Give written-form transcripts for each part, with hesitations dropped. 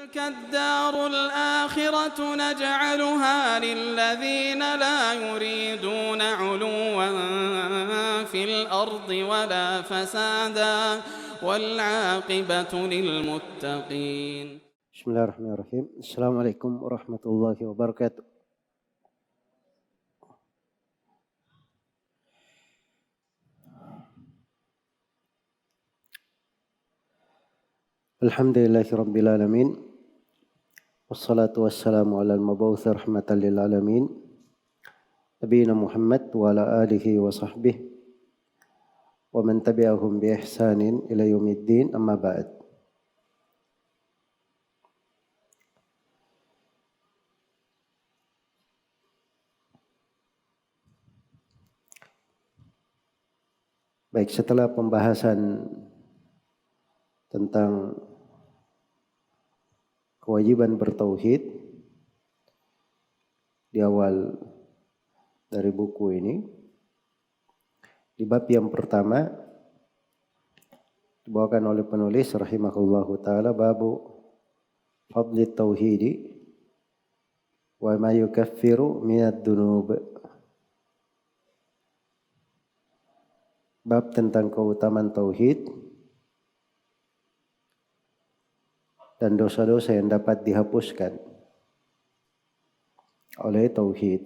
تلك الدار الآخرة نجعلها للذين لا يريدون علوا في الأرض ولا فسادا والعاقبة للمتقين. بسم الله الرحمن الرحيم. السلام عليكم ورحمة الله وبركاته. Alhamdulillahi Rabbil Alamin. Wassalatu wassalamu ala al-mabawuthi rahmatan lil alamin. Nabiyina Muhammad wa ala alihi wa sahbihi wa man tabi'ahum bi ihsanin ila yaumiddin, amma ba'd. Baik, setelah pembahasan tentang kewajiban bertauhid di awal dari buku ini, di bab yang pertama dibawakan oleh penulis rahimahullahu taala, babu fadli tauhidi wa ma yukaffiru minad dunub. Bab tentang keutamaan tauhid dan dosa-dosa yang dapat dihapuskan oleh tauhid.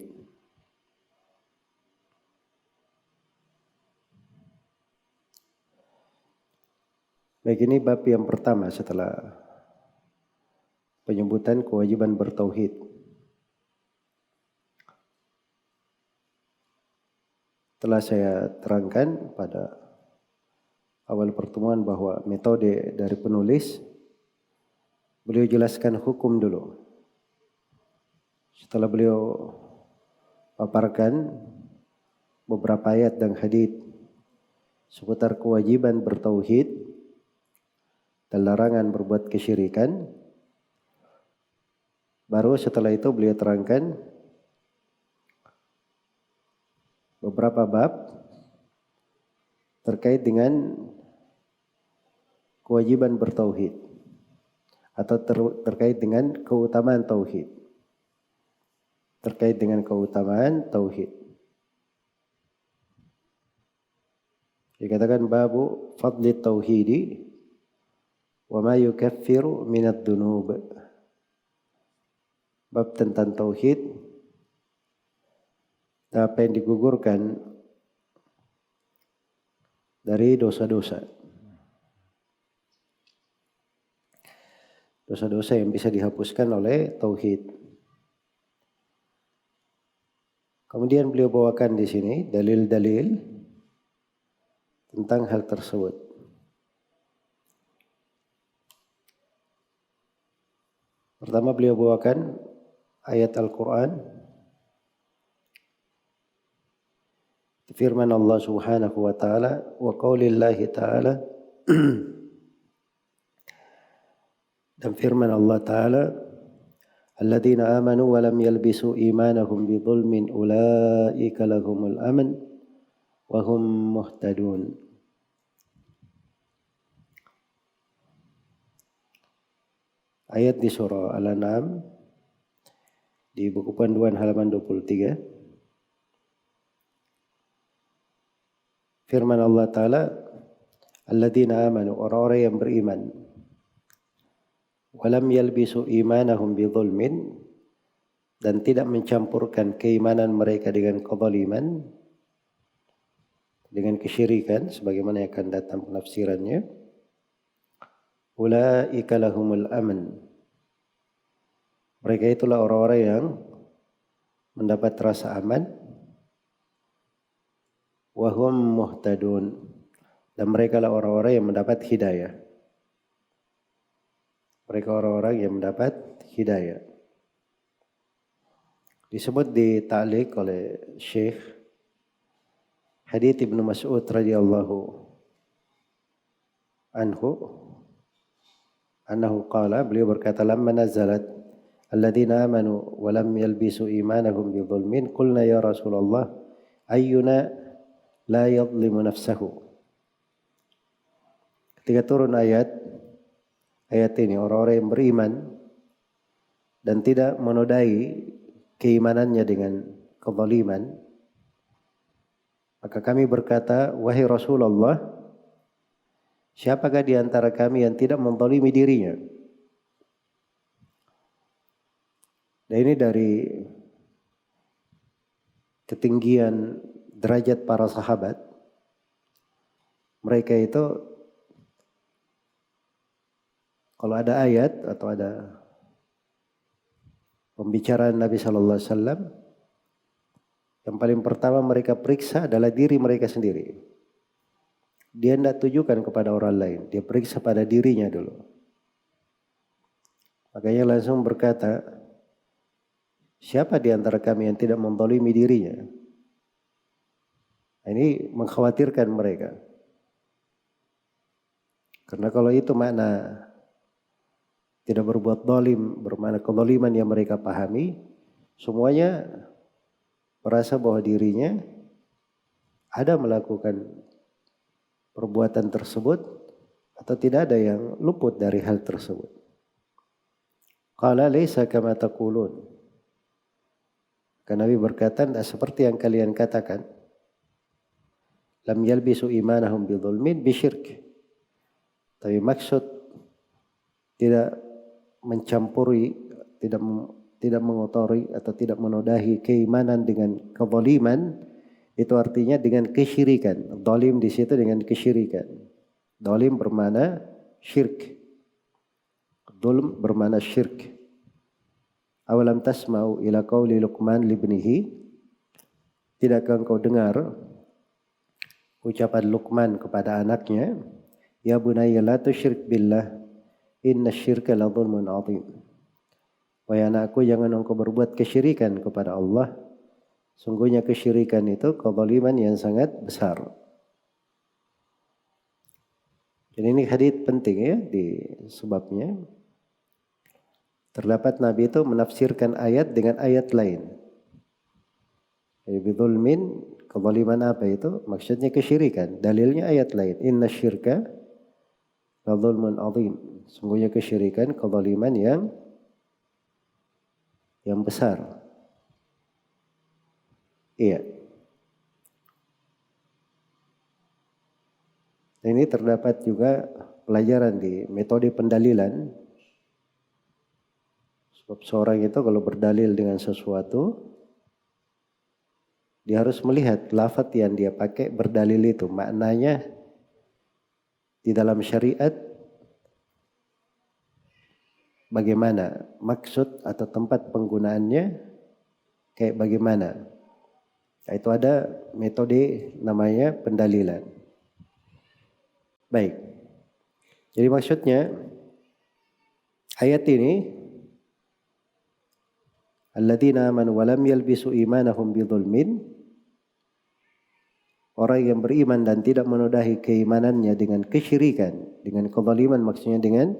Baik, ini bab yang pertama setelah penyebutan kewajiban bertauhid. Telah saya terangkan pada awal pertemuan bahwa metode dari penulis, beliau jelaskan hukum dulu. Setelah beliau paparkan beberapa ayat dan hadits seputar kewajiban bertauhid dan larangan berbuat kesyirikan, baru setelah itu beliau terangkan beberapa bab terkait dengan kewajiban bertauhid atau terkait dengan keutamaan tauhid. Terkait dengan keutamaan tauhid. Dikatakan babu fadli tauhidi wa ma yukaffiru minad dunub. Bab tentang tauhid, apa yang digugurkan dari dosa-dosa. Dosa-dosa yang bisa dihapuskan oleh tauhid. Kemudian beliau bawakan di sini dalil-dalil tentang hal tersebut. Pertama beliau bawakan ayat Al-Quran. Firman Allah Subhanahu wa taala, wa qaulillahi taala, dan firman Allah taala, alladzina amanu wa lam yalbisu imanahum bidzulmin ulaika lahumul aman wa hum muhtadun. Ayat di surah Al-An'am di buku panduan halaman 23. Firman Allah Ta'ala, alladzina amanu, orang-orang yang beriman, walam yalbisu imanahum bidzulmin, dan tidak mencampurkan keimanan mereka dengan kezaliman, dengan kesyirikan, sebagaimana yang akan datang penafsirannya. Ulaika lahumul aman, mereka itulah orang-orang yang mendapat rasa aman. Wahum muhtadun, dan mereka lah orang-orang yang mendapat hidayah. Mereka orang-orang yang mendapat hidayah. Disebut di ta'liq oleh Syekh hadits Ibnu Mas'ud radhiyallahu anhu qala, beliau berkata, lamma nazalat alladzina amanu wa lam yalbisu imanahum bidzulmin qulna ya Rasulullah ayyuna la yadlimu nafsahu. Ketika turun ayat ini, orang-orang yang beriman dan tidak menodai keimanannya dengan kezaliman, maka kami berkata, wahai Rasulullah, siapakah di antara kami yang tidak menzalimi dirinya? Dan ini dari ketinggian derajat para sahabat. Mereka itu kalau ada ayat atau ada pembicaraan Nabi Sallallahu Alaihi Wasallam, yang paling pertama mereka periksa adalah diri mereka sendiri. Dia tidak tujukan kepada orang lain, dia periksa pada dirinya dulu. Makanya langsung berkata, siapa di antara kami yang tidak menzalimi dirinya? Ini mengkhawatirkan mereka. Karena kalau itu makna tidak berbuat zalim, bermakna kezaliman yang mereka pahami, semuanya merasa bahwa dirinya ada melakukan perbuatan tersebut atau tidak ada yang luput dari hal tersebut. Qala laisa kama taqulun. Karena Nabi berkata, tidak seperti yang kalian katakan. Lam yalbisu imanahum bidzulmin bisyirk. Tapi maksud tidak mencampuri, tidak mengotori atau tidak menodai keimanan dengan kezaliman, itu artinya dengan kesyirikan. Zalim di situ dengan kesyirikan. Zalim bermakna syirk. Dzulm bermakna syirk. Awalam tasma'u ila qauli Luqman libnihi? Tidakkah engkau dengar ucapan Luqman kepada anaknya, ya bunayya la tusyrik billah inna syirka la dzulmun adzim. Wahai anakku, jangan engkau berbuat kesyirikan kepada Allah. Sungguhnya kesyirikan itu kezaliman yang sangat besar. Jadi ini hadits penting ya di sebabnya. Terdapat Nabi itu menafsirkan ayat dengan ayat lain. Jadi bidzulmin, kezaliman apa itu? Maksudnya kesyirikan. Dalilnya ayat lain. Inna syirka la dzulmun adzim. Sungguhnya kesyirikan kezaliman yang besar. Iya. Ini terdapat juga pelajaran di metode pendalilan. Sebab seorang itu kalau berdalil dengan sesuatu, dia harus melihat lafaz yang dia pakai berdalil itu. Maknanya di dalam syariat bagaimana, maksud atau tempat penggunaannya kayak bagaimana. Nah, itu ada metode namanya pendalilan. Baik. Jadi maksudnya ayat ini, alladzina amanu wa lam yalbisu imanahum bidzulmin, orang yang beriman dan tidak menodai keimanannya dengan kesyirikan, dengan kezaliman maksudnya dengan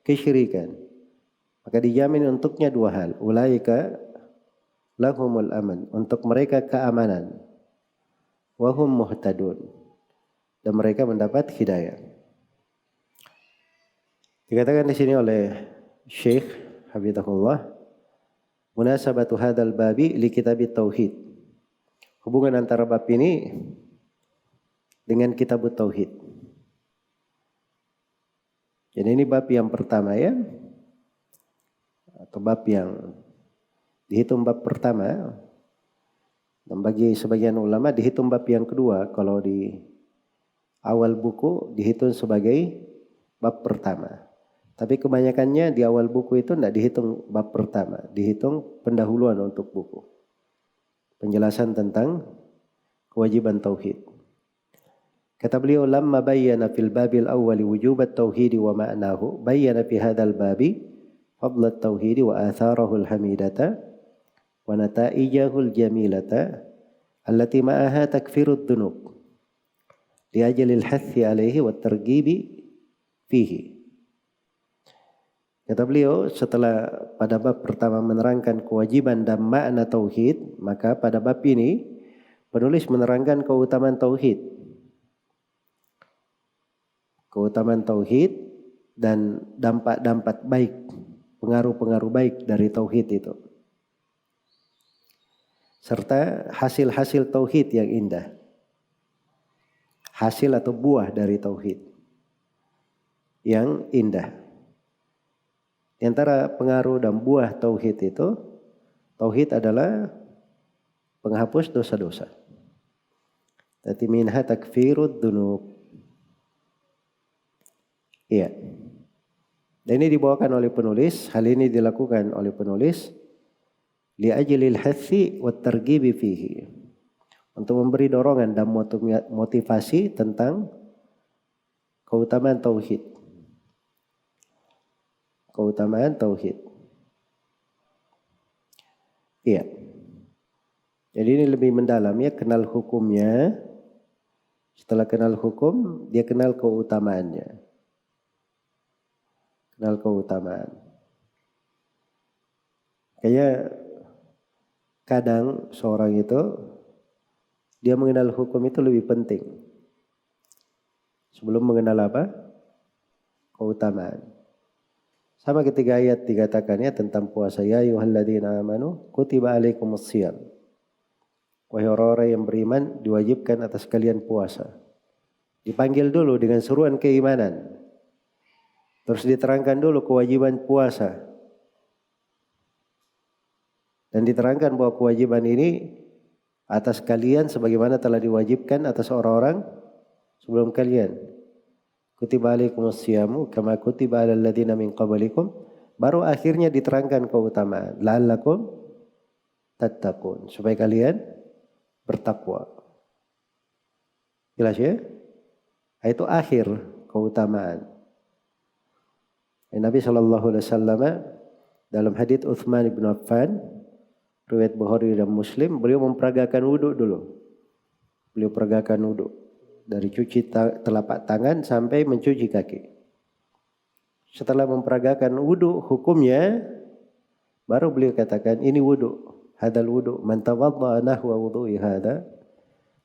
kesyirikan, maka dijamin untuknya dua hal. Ulaika lahumul aman, untuk mereka keamanan. Wa hum muhtadun, dan mereka mendapat hidayah. Dikatakan di sini oleh Syekh Hafizahullah, munasabatu hadzal babi li kitab tauhid. Hubungan antara bab ini dengan kitab tauhid. Jadi ini bab yang pertama ya, atau bab yang dihitung bab pertama, dan bagi sebagian ulama dihitung bab yang kedua. Kalau di awal buku dihitung sebagai bab pertama. Tapi kebanyakannya di awal buku itu tidak dihitung bab pertama, dihitung pendahuluan untuk buku. Penjelasan tentang kewajiban tauhid. Kata beliau, lamma bayyana fil babil awwali wujubat tauhid wa ma'nahu, bayyana fi hadzal babi fadl at-tauhid wa atharahu al-hamidata wa nataijahu al-jamilata allati ma'aha takfirud dzunub li ajli al-hathi alaihi wa at-targhibi fihi. Kata beliau, setelah pada bab pertama menerangkan kewajiban dan makna tauhid, maka pada bab ini penulis menerangkan keutamaan tauhid. Keutamaan tauhid dan dampak-dampak baik pengaruh-pengaruh baik dari tauhid itu. Serta hasil-hasil tauhid yang indah. Hasil atau buah dari tauhid yang indah. Di antara pengaruh dan buah tauhid itu, tauhid adalah penghapus dosa-dosa. Jadi minha takfirud dunub. Iya. Dan ini dibawakan oleh penulis, hal ini dilakukan oleh penulis li'ajlil hathi wat targhibi fihi. Untuk memberi dorongan dan motivasi tentang keutamaan tauhid. Keutamaan tauhid. Iya. Jadi ini lebih mendalam ya, kenal hukumnya. Setelah kenal hukum, dia kenal keutamaannya. Kenal keutamaan. Kayaknya kadang seorang itu dia mengenal hukum itu lebih penting sebelum mengenal apa? Keutamaan. Sama ketika ayat dikatakannya tentang puasa, ya ayyuhalladzina amanu kutiba alaikumusshiyam. Wahai orang-orang yang beriman, diwajibkan atas kalian puasa. Dipanggil dulu dengan seruan keimanan. Terus diterangkan dulu kewajiban puasa. Dan diterangkan bahwa kewajiban ini atas kalian sebagaimana telah diwajibkan atas orang-orang sebelum kalian. Kutiba alaikumushiyamu kama kutiba alal ladzina min qablikum. Baru akhirnya diterangkan keutamaan. La'allakum tattaqun. Supaya kalian bertakwa. Jelas ya? Itu akhir keutamaan. Nabi SAW dalam hadits Utsman bin Affan, riwayat Bukhari dan Muslim, beliau memperagakan wudhu dulu. Beliau peragakan wudhu. Dari cuci telapak tangan sampai mencuci kaki. Setelah memperagakan wudhu hukumnya, baru beliau katakan ini wudhu. Hadal wudhu. Man tawadda'a nahwa wudhu'i hadha.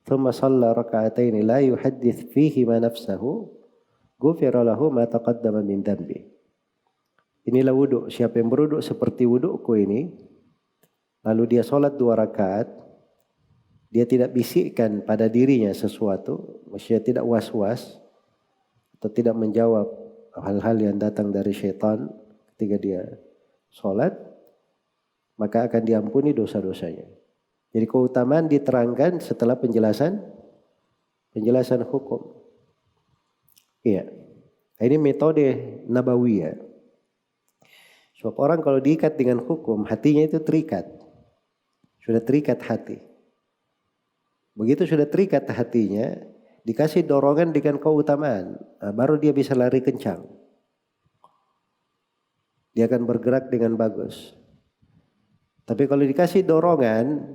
Thumma salla raka'ataini la yuhaddith fihi ma nafsahu. Ghufira lahu ma taqaddama min dhanbi. Inilah wudhu. Siapa yang berwudhu seperti wudhuku ini, lalu dia sholat 2 rakaat, dia tidak bisikkan pada dirinya sesuatu, maksudnya tidak was-was, atau tidak menjawab hal-hal yang datang dari syaitan ketika dia sholat, maka akan diampuni dosa-dosanya. Jadi keutamaan diterangkan setelah penjelasan hukum. Iya. Ini metode nabawiyah. Sebab orang kalau diikat dengan hukum, hatinya itu terikat. Sudah terikat hati. Begitu sudah terikat hatinya, dikasih dorongan dengan keutamaan, baru dia bisa lari kencang. Dia akan bergerak dengan bagus. Tapi kalau dikasih dorongan,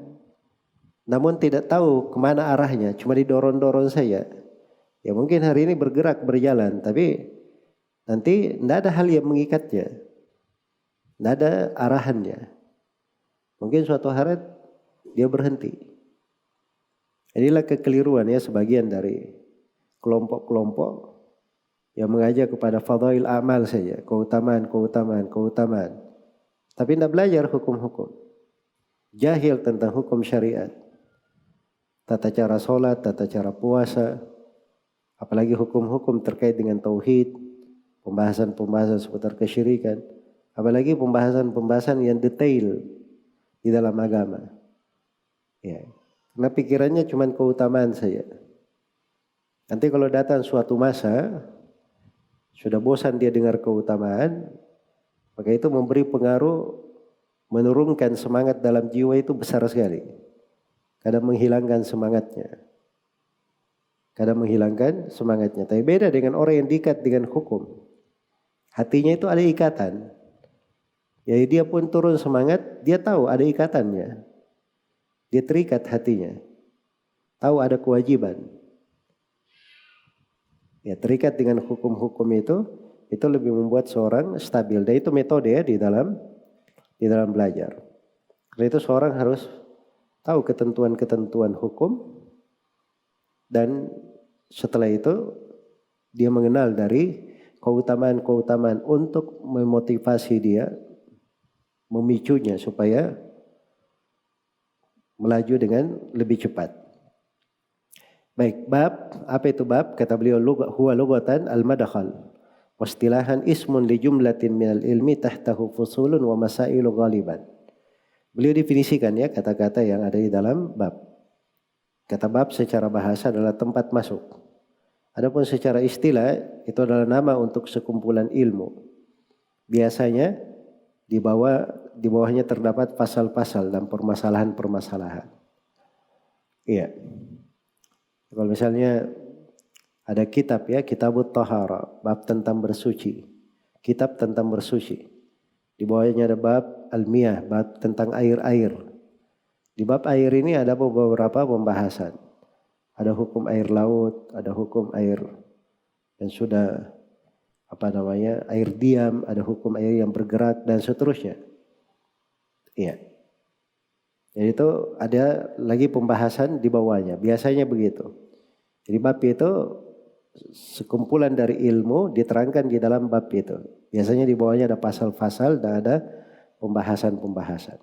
namun tidak tahu kemana arahnya, cuma didorong-dorong saja, ya mungkin hari ini bergerak, berjalan, tapi nanti tidak ada hal yang mengikatnya, tidak ada arahannya. Mungkin suatu hari dia berhenti. Inilah kekeliruan ya sebagian dari kelompok-kelompok yang mengajak kepada fadhail amal saja, keutamaan. Tapi tidak belajar hukum-hukum. Jahil tentang hukum syariat. Tata cara sholat, tata cara puasa. Apalagi hukum-hukum terkait dengan tauhid. Pembahasan-pembahasan seputar kesyirikan. Apalagi pembahasan-pembahasan yang detail di dalam agama. Ya. Karena pikirannya cuma keutamaan saja. Nanti kalau datang suatu masa, sudah bosan dia dengar keutamaan, maka itu memberi pengaruh, menurunkan semangat dalam jiwa itu besar sekali. Kadang menghilangkan semangatnya. Tapi beda dengan orang yang diikat dengan hukum. Hatinya itu ada ikatan. Jadi dia pun turun semangat, dia tahu ada ikatannya. Dia terikat hatinya. Tahu ada kewajiban. Ya, terikat dengan hukum-hukum itu lebih membuat seorang stabil. Dan itu metode ya di dalam belajar. Karena itu seorang harus tahu ketentuan-ketentuan hukum, dan setelah itu dia mengenal dari keutamaan-keutamaan untuk memotivasi dia, memicunya supaya melaju dengan lebih cepat. Baik, bab, apa itu bab? Kata beliau, huwa lughatan al-madkhal. Wastilahan ismun li jumlatin minal ilmi tahtahu fusulun wa masailu ghaliban. Beliau definisikan ya kata-kata yang ada di dalam bab. Kata bab secara bahasa adalah tempat masuk. Adapun secara istilah itu adalah nama untuk sekumpulan ilmu. Biasanya di bawahnya terdapat pasal-pasal dan permasalahan-permasalahan. Iya. Kalau misalnya ada kitab ya, Kitabut Thahara, bab tentang bersuci. Kitab tentang bersuci. Di bawahnya ada bab Al-Miyah, bab tentang air-air. Di bab air ini ada beberapa pembahasan. Ada hukum air laut, ada hukum air yang sudah air diam, ada hukum air yang bergerak dan seterusnya. Iya. Jadi itu ada lagi pembahasan di bawahnya. Biasanya begitu. Jadi bab itu sekumpulan dari ilmu diterangkan di dalam bab itu. Biasanya di bawahnya ada pasal-pasal dan ada pembahasan-pembahasan.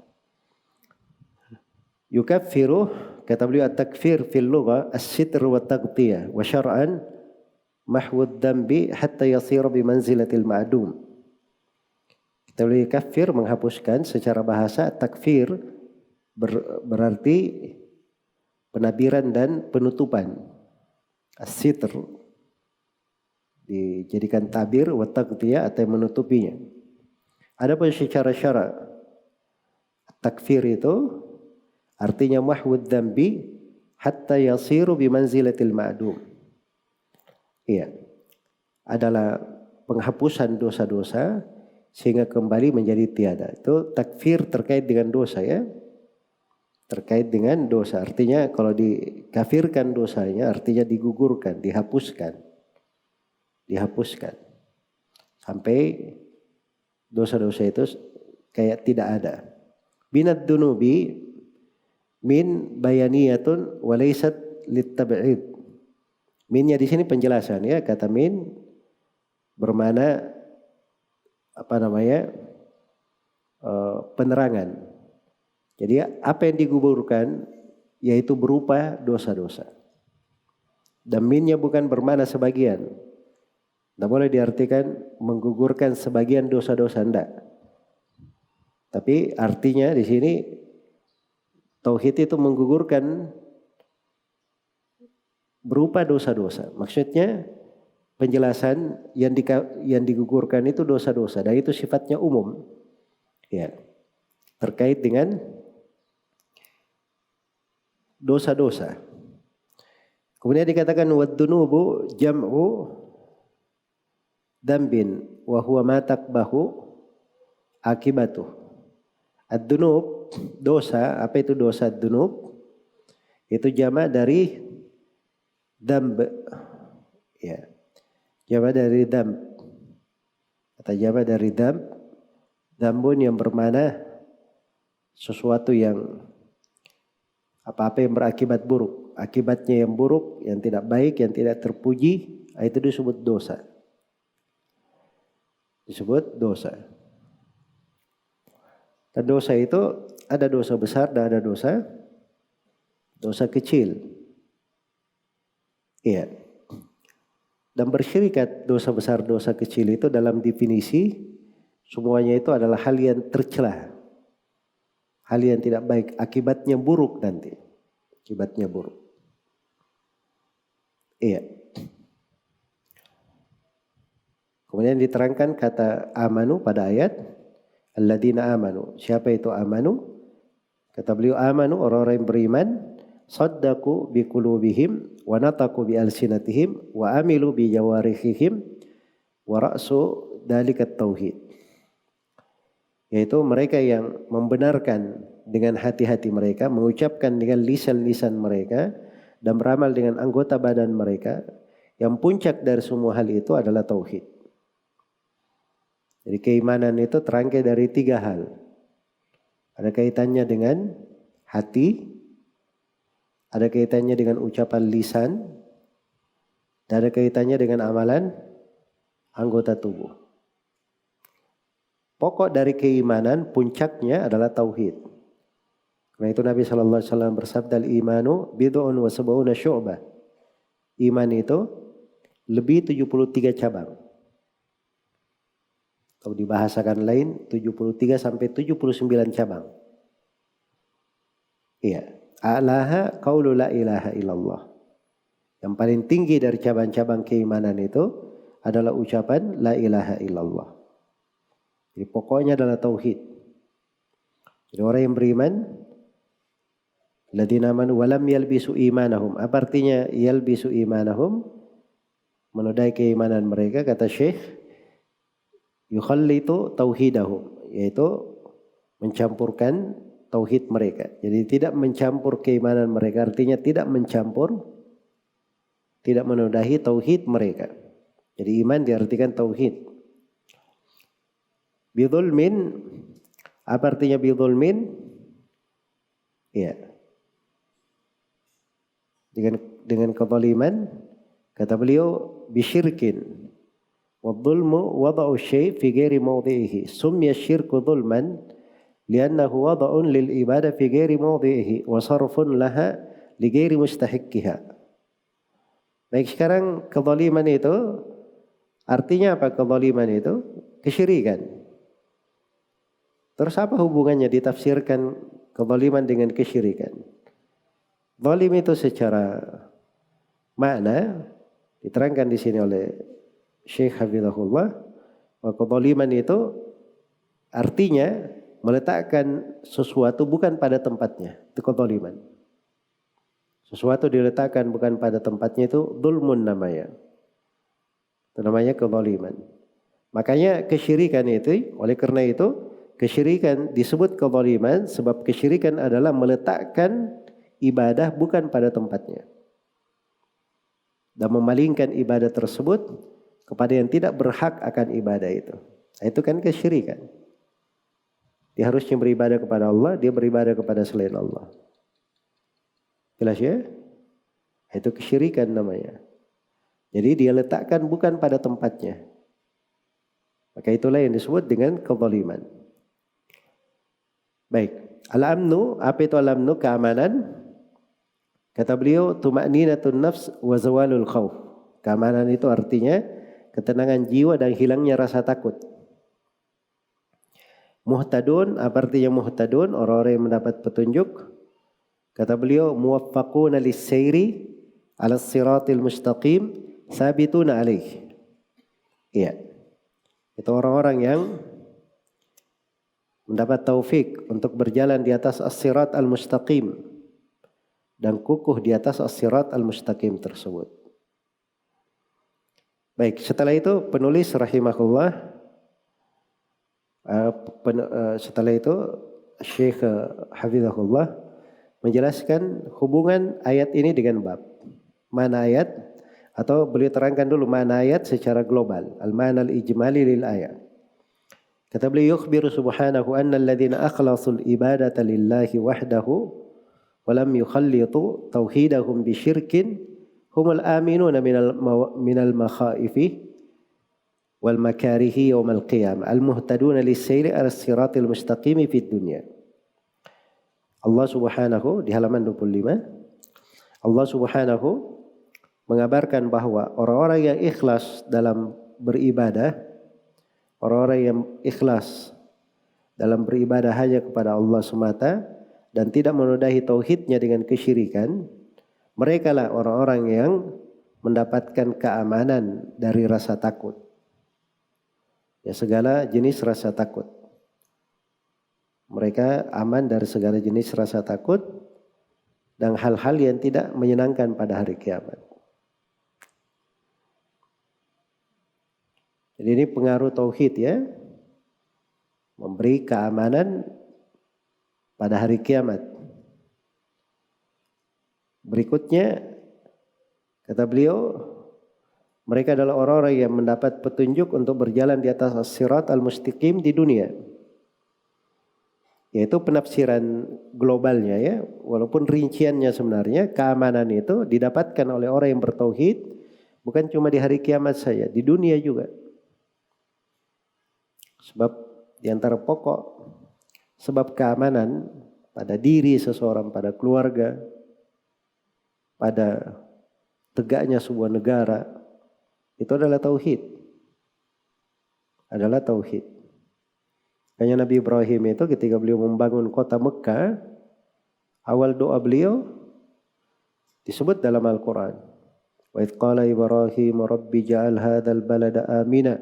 Yukaffiru, kata beliau, at-takfir fil lugha as-sitr wa taghtiyah wa syar'an mahwud dambi hatta yasira bi manzilatil ma'dum. Kita beliau kafir, menghapuskan. Secara bahasa takfir berarti penabiran dan penutupan. As-sitr dijadikan tabir, wa taghtiyah atau menutupinya. Adapun secara syara, takfir itu artinya mahwud dambi hatta yasiru bimanzilatil ma'dum. Iya. Adalah penghapusan dosa-dosa sehingga kembali menjadi tiada. Itu takfir terkait dengan dosa ya. Terkait dengan dosa. Artinya kalau dikafirkan dosanya artinya digugurkan, dihapuskan. Dihapuskan. Sampai dosa-dosa itu kayak tidak ada. Binad dunubi min bayaniyatun walaysat litab'id. Minnya di sini penjelasan ya, kata min bermana penerangan. Jadi apa yang digugurkan yaitu berupa dosa-dosa. Dan minnya bukan bermana sebagian. Tidak boleh diartikan menggugurkan sebagian dosa-dosa, enggak. Tapi artinya di sini tauhid itu menggugurkan berupa dosa-dosa. Maksudnya penjelasan yang digugurkan itu dosa-dosa dan itu sifatnya umum. Ya. Terkait dengan dosa-dosa. Kemudian dikatakan wad-dunubu jam'u dambin wa huwa ma takbahu akibatuh. Ad-dunub, dosa, apa itu dosa ad-dunub? Itu jamak dari damb. Ya. Jamak dari damb. Kata jamak dari damb. Dambun yang bermakna sesuatu yang apa-apa yang berakibat buruk. Akibatnya yang buruk, yang tidak baik, yang tidak terpuji, itu disebut dosa. Disebut dosa. Dan dosa itu ada dosa besar dan ada dosa kecil. Iya. Dan bersyirikat dosa besar, dosa kecil itu dalam definisi semuanya itu adalah hal yang tercela. Hal yang tidak baik, akibatnya buruk nanti. Akibatnya buruk. Iya. Kemudian diterangkan kata amanu pada ayat alladzina amanu. Siapa itu amanu? Kata beliau amanu, orang-orang yang beriman, saddaqu biqulubihim wa nataqu bi alsinatihim wa amilu bi jawarihihim wa ra'su dalikat tauhid. Yaitu mereka yang membenarkan dengan hati-hati mereka, mengucapkan dengan lisan-lisan mereka dan beramal dengan anggota badan mereka. Yang puncak dari semua hal itu adalah tauhid. Jadi keimanan itu terangkai dari 3 hal. Ada kaitannya dengan hati, ada kaitannya dengan ucapan lisan, dan ada kaitannya dengan amalan anggota tubuh. Pokok dari keimanan, puncaknya adalah tauhid. Karena itu Nabi SAW bersabda, al-imanu bid'un wa sab'una syu'bah. Iman itu lebih 73 cabang. Atau dibahasakan lain 73 sampai 79 cabang. Iya. A'laha qaulu la ilaha illallah. Yang paling tinggi dari cabang-cabang keimanan itu adalah ucapan la ilaha illallah. Jadi pokoknya adalah tauhid. Jadi orang yang beriman, alladzina amanu wa lam yalbisu imanahum. Apa artinya yalbisu imanahum? Menodai keimanan mereka, kata Syekh, yukhallitu tauhidahum, yaitu mencampurkan tauhid mereka. Jadi tidak mencampur keimanan mereka, artinya tidak mencampur, tidak menodai tauhid mereka. Jadi iman diartikan tauhid. Bidzulmin, apa artinya bidzulmin? Ya. Dengan kezaliman, kata beliau, bisyirkin. Wadzulmu wada'u syai' fi ghairi mawdi'ihi. Summiya syirku dzulman li'annahu wada'un lil ibadah fi ghairi mawdi'ihi wa sarfun laha li ghairi mustahiqqiha. Baik, sekarang kezaliman itu artinya apa? Kezaliman itu kesyirikan. Terus apa hubungannya ditafsirkan kezaliman dengan kesyirikan? Zalim itu secara makna diterangkan di sini oleh Syekh Hafizahullah, bahwa kezaliman itu artinya meletakkan sesuatu bukan pada tempatnya. Itu kezaliman. Sesuatu diletakkan bukan pada tempatnya, itu dzulmun namanya. Itu namanya kezaliman. Makanya kesyirikan itu, oleh karena itu kesyirikan disebut kezaliman, sebab kesyirikan adalah meletakkan ibadah bukan pada tempatnya dan memalingkan ibadah tersebut kepada yang tidak berhak akan ibadah itu. Itu kan kesyirikan. Dia harusnya beribadah kepada Allah, dia beribadah kepada selain Allah. Jelas ya? Itu kesyirikan namanya. Jadi dia letakkan bukan pada tempatnya. Maka itulah yang disebut dengan kezaliman. Baik, al-amnu, apa itu al-amnu? Keamanan. Kata beliau, tuma'ninatun nafs wa zawalul khawf. Keamanan itu artinya ketenangan jiwa dan hilangnya rasa takut. Muhtadun, apa artinya muhtadun? Orang-orang yang mendapat petunjuk. Kata beliau, muwaffaquna lis-sayri ala siratil mustaqim sabituna alaih. Iya. Itu orang-orang yang mendapat taufik untuk berjalan di atas as-sirat al-mustaqim dan kukuh di atas as-sirat al-mustaqim tersebut. Baik, setelah itu penulis rahimahullah, setelah itu Syekh Hafizahullah menjelaskan hubungan ayat ini dengan bab. Mana ayat? Atau beliau terangkan dulu mana ayat secara global. Al-ma'na al-ijmali lil ayat. Kata beliau, yukhbiru subhanahu anna alladhina akhlasul ibadata lillahi wahdahu wa lam yukhallitu tauhidahum bisyirkin humul aminuna minal makhaifi wal makarihi yawmal qiyamah al-muhtaduna lis-sayri as-siratil mustaqimi fid dunya. Allah Subhanahu di halaman 25, Allah Subhanahu mengabarkan bahwa orang-orang yang ikhlas dalam beribadah, orang-orang yang ikhlas dalam beribadah hanya kepada Allah semata dan tidak menodai tauhidnya dengan kesyirikan, mereka lah orang-orang yang mendapatkan keamanan dari rasa takut. Ya, segala jenis rasa takut. Mereka aman dari segala jenis rasa takut dan hal-hal yang tidak menyenangkan pada hari kiamat. Jadi ini pengaruh tauhid ya, memberi keamanan pada hari kiamat. Berikutnya kata beliau, mereka adalah orang-orang yang mendapat petunjuk untuk berjalan di atas as-sirat al-mustaqim di dunia. Yaitu penafsiran globalnya ya, walaupun rinciannya sebenarnya keamanan itu didapatkan oleh orang yang bertauhid bukan cuma di hari kiamat saja, di dunia juga. Sebab di antara pokok sebab keamanan pada diri seseorang, pada keluarga, pada tegaknya sebuah negara, itu adalah tauhid. Adalah tauhid. Makanya Nabi Ibrahim itu ketika beliau membangun kota Mekah, awal doa beliau disebut dalam Al-Quran. Wa idh qala Ibrahim rabbi ja'al hadzal balada amina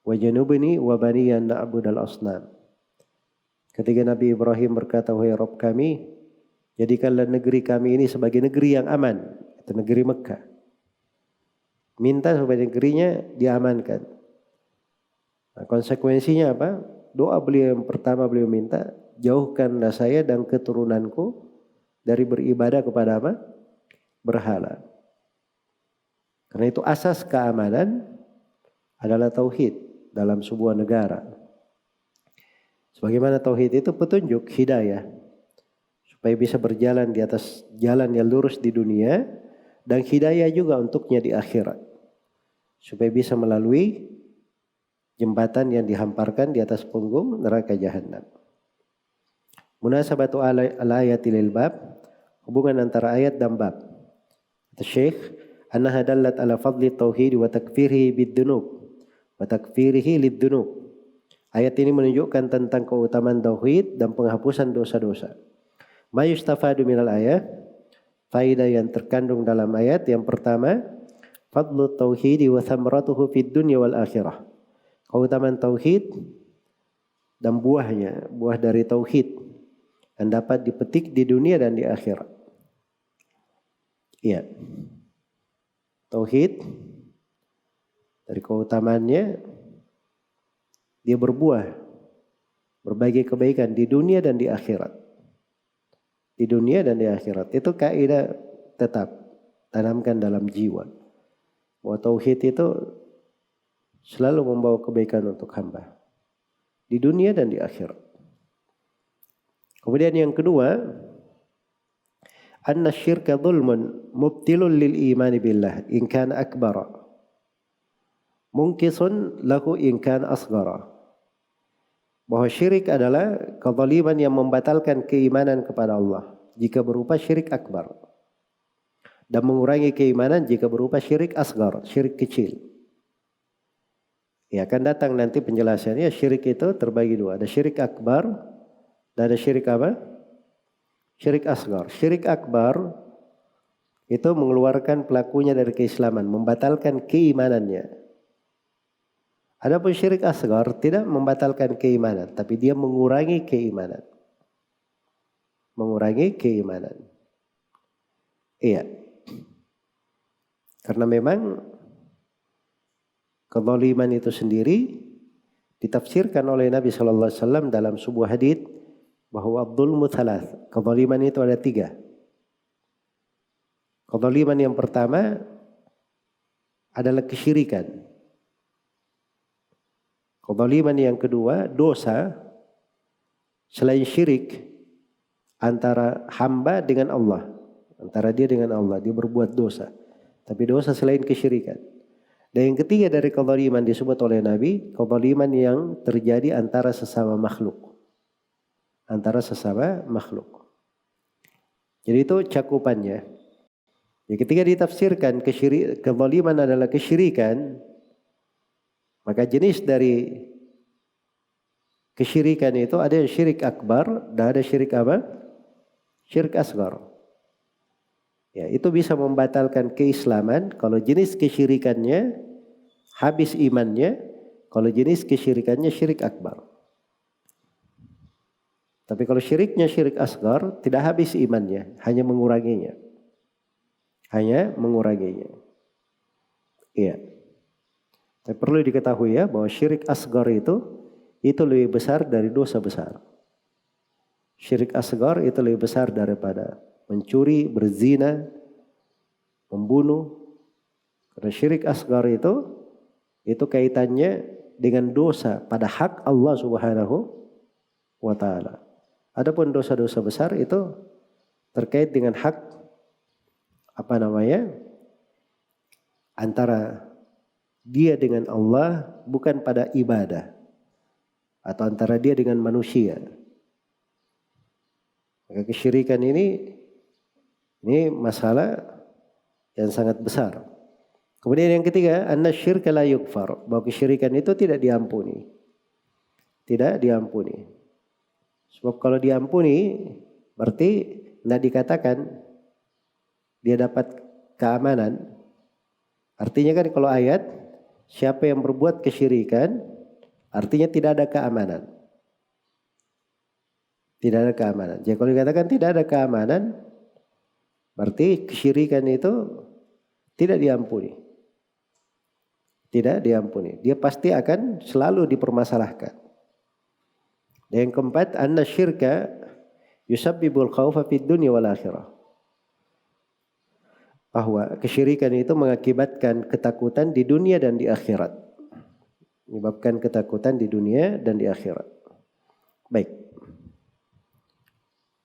wajnubni wa baniya an na'budal asnam. Ketika Nabi Ibrahim berkata, wahai Rabb kami, jadikanlah negeri kami ini sebagai negeri yang aman, itu negeri Mekah. Minta supaya negerinya diamankan. Nah, konsekuensinya apa? Doa beliau yang pertama beliau minta, jauhkanlah saya dan keturunanku dari beribadah kepada apa? Berhala. Karena itu asas keamanan adalah tauhid dalam sebuah negara. Sebagaimana tauhid itu petunjuk, hidayah, supaya bisa berjalan di atas jalan yang lurus di dunia, dan hidayah juga untuknya di akhirat, supaya bisa melalui jembatan yang dihamparkan di atas punggung neraka jahanam. Munasabatu al-ayati lil bab, hubungan antara ayat dan bab. Syekh annaha dallat ala fadli tauhid wa takfirihi bid-dunub wa takfirihi lid-dunub. Ayat ini menunjukkan tentang keutamaan tauhid dan penghapusan dosa-dosa. Ma yustafadu minal ayat, faedah yang terkandung dalam ayat yang pertama, fadlu tauhid wa thamratuhu fid dunya wal akhirah. Keutamaan tauhid dan buahnya, buah dari tauhid yang dapat dipetik di dunia dan di akhirat. Iya. Tauhid dari keutamaannya dia berbuah berbagai kebaikan di dunia dan di akhirat. Di dunia dan di akhirat. Itu kaidah tetap tanamkan dalam jiwa. Bahwa tauhid itu selalu membawa kebaikan untuk hamba di dunia dan di akhirat. Kemudian yang kedua, anna syirka dhulmun mubtilun lil iman billah in kana akbara munkisun lahu in kana asghara. Bahwa syirik adalah kezaliman yang membatalkan keimanan kepada Allah jika berupa syirik akbar, dan mengurangi keimanan jika berupa syirik asghar, syirik kecil. Ya, akan datang nanti penjelasannya. Syirik itu terbagi dua. Ada syirik akbar dan ada syirik apa? Syirik asghar. Syirik akbar itu mengeluarkan pelakunya dari keislaman, membatalkan keimanannya. Adapun syirik asghar tidak membatalkan keimanan, tapi dia mengurangi keimanan. Mengurangi keimanan. Iya. Karena memang kezaliman itu sendiri ditafsirkan oleh Nabi sallallahu alaihi wasallam dalam sebuah hadits bahwa dzulmu thalath. Kezaliman itu ada 3. Kezaliman yang pertama adalah kesyirikan. Kezaliman yang kedua dosa selain syirik antara hamba dengan Allah, antara dia dengan Allah, dia berbuat dosa. Tapi dosa selain kesyirikan. Dan yang ketiga dari kezaliman disebut oleh Nabi, kezaliman yang terjadi antara sesama makhluk. Antara sesama makhluk. Jadi itu cakupannya. Ya, ketika ditafsirkan kezaliman adalah kesyirikan, maka jenis dari kesyirikan itu ada yang syirik akbar dan ada syirik apa? Syirik asghar. Ya, itu bisa membatalkan keislaman kalau jenis kesyirikannya habis imannya, kalau jenis kesyirikannya syirik akbar. Tapi kalau syiriknya syirik asghar tidak habis imannya, hanya menguranginya. Hanya menguranginya. Iya. Tapi perlu diketahui ya bahwa syirik asghar itu lebih besar dari dosa besar. Syirik asghar itu lebih besar daripada mencuri, berzina, membunuh. Karena syirik asghar itu kaitannya dengan dosa pada hak Allah Subhanahu wa taala. Adapun dosa-dosa besar itu terkait dengan hak antara dia dengan Allah, bukan pada ibadah. atau antara dia dengan manusia. Maka kesyirikan ini masalah yang sangat besar. Kemudian yang ketiga, anna syirka la yukfar, bahwa kesyirikan itu tidak diampuni. Tidak diampuni. Sebab kalau diampuni berarti tidak dikatakan dia dapat keamanan. Artinya kan kalau ayat siapa yang berbuat kesyirikan artinya tidak ada keamanan. Tidak ada keamanan. Jadi kalau dikatakan tidak ada keamanan berarti kesyirikan itu tidak diampuni. Tidak diampuni. Dia pasti akan selalu dipermasalahkan. Dan yang keempat, anna syirka yusabbibul khawfa fid dunya wal akhirah. Bahwa kesyirikan itu mengakibatkan ketakutan di dunia dan di akhirat. Menyebabkan ketakutan di dunia dan di akhirat. Baik.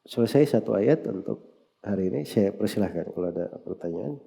Selesai satu ayat untuk hari ini. Saya persilahkan kalau ada pertanyaan.